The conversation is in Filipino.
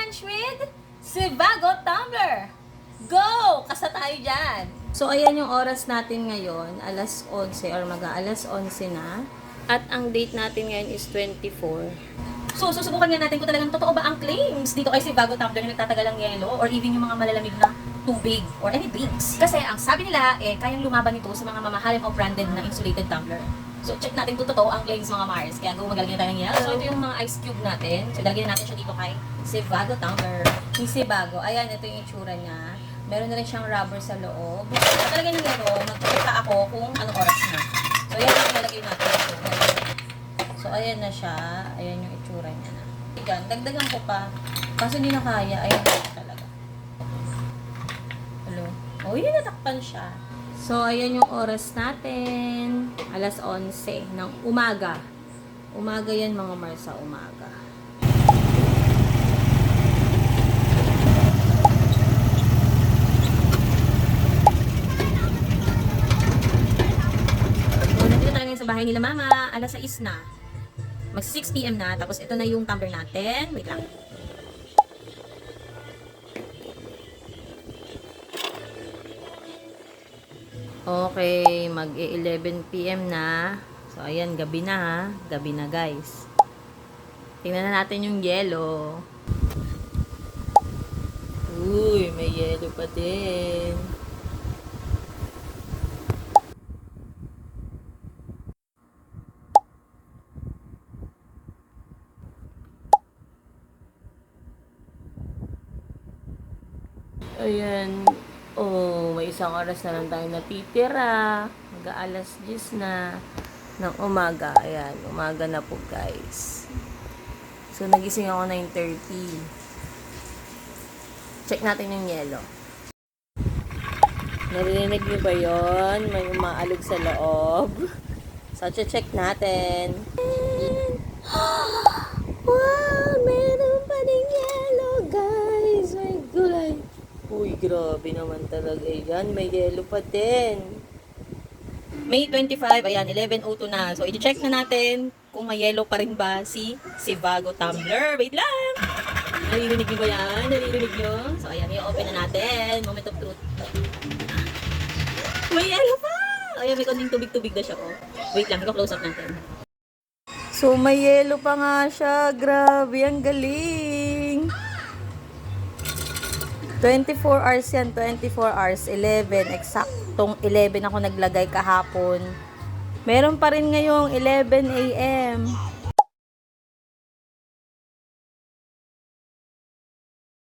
challenge with Sevago Tumbler. Go! Kasa tayo dyan. So, ayan yung oras natin ngayon. Alas 11 or mag-alas 11 na. At ang date natin ngayon is 24. So, susubukan nga natin kung talagang totoo ba ang claims dito kay Sevago Tumbler na nagtatagal ang yelo or even yung mga malalamig na tubig or any drinks. Kasi ang sabi nila, kayang lumaban ito sa mga mamahalin o branded na insulated tumbler. So, check natin kung totoo ang claims mga Mars. Kaya gumagalagay na tayo ng yelo. So, ito yung mga ice cube natin. So, dalagyan natin siya dito kay Sevago Tumbler. Yung Sevago, ayan, ito yung itsura niya. Meron na rin siyang rubber sa loob. At talagay ng yelo, magpapita ako kung anong oras na. So, ayan yung nalagay natin. So, ayan na siya. Ayan yung itsura niya na. Ayan, dagdagan ko pa. Kaso hindi na kaya. Ayan na siya talaga. Hello? Oh, yun, natakpan siya. So, ayan yung oras natin. Alas 11 ng umaga. Umaga yan mga Mars, sa umaga. So, nandito tayo ngayon sa bahay nila Mama. Alas 6 na. Mag 6 PM na. Tapos ito na yung tumbler natin. Wait lang. Okay, mag-11 PM na. So, ayan, gabi na ha. Gabi na, guys. Tingnan na natin yung yelo. Uy, may yelo pa din. Ayan. Oh, may isang oras na lang tayo natitira. Mag-aalas 10 na ng umaga. Ayan, umaga na po guys. So, nagising ako 9:30. Check natin yung yelo. Narinig niyo ba yun? May umaalog sa loob. So, check natin. Wow! Meron pa rin yelo, guys! My gulay. Uy, grabe naman talaga yan. May yelo pa din. May 25, ayan, 11:02 na. So, i-check na natin kung may yelo pa rin ba si Sevago Tumbler. Wait lang! Naririnig niyo ba yan? Naririnig niyo? So, ayan, i-open na natin. Moment of truth. May yelo pa! Ayan, may konting tubig-tubig na siya, oh. Wait lang, i-close up natin. So, may yelo pa nga siya. Grabe, ang galing! 24 hours yan, 24 hours, 11, eksaktong 11 ako naglagay kahapon. Meron pa rin ngayong 11 AM.